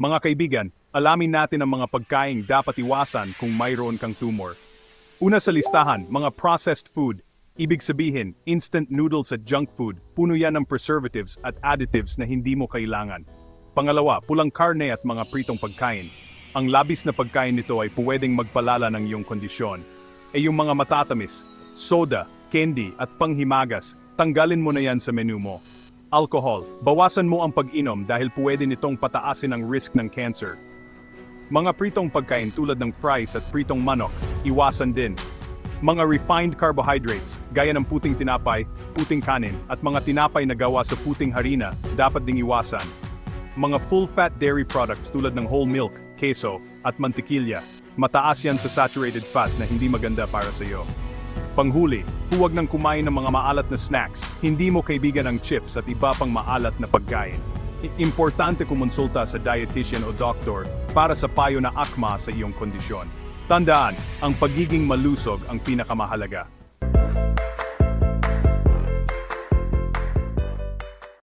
Mga kaibigan, alamin natin ang mga pagkaing dapat iwasan kung mayroon kang tumor. Una sa listahan, mga processed food. Ibig sabihin, instant noodles at junk food, puno yan ng preservatives at additives na hindi mo kailangan. Pangalawa, pulang karne at mga pritong pagkain. Ang labis na pagkain nito ay pwedeng magpalala ng iyong kondisyon. Yung mga matatamis, soda, candy at panghimagas, tanggalin mo na yan sa menu mo. Alcohol, bawasan mo ang pag-inom dahil pwede nitong pataasin ang risk ng cancer. Mga pritong pagkain tulad ng fries at pritong manok, iwasan din. Mga refined carbohydrates, gaya ng puting tinapay, puting kanin, at mga tinapay na gawa sa puting harina, dapat ding iwasan. Mga full-fat dairy products tulad ng whole milk, queso, at mantikilya, mataas yan sa saturated fat na hindi maganda para sa iyo. Panghuli, huwag nang kumain ng mga maalat na snacks, hindi mo kaibigan ang chips at iba pang maalat na pagkain. Importante kumonsulta sa dietitian o doktor para sa payo na akma sa iyong kondisyon. Tandaan, ang pagiging malusog ang pinakamahalaga.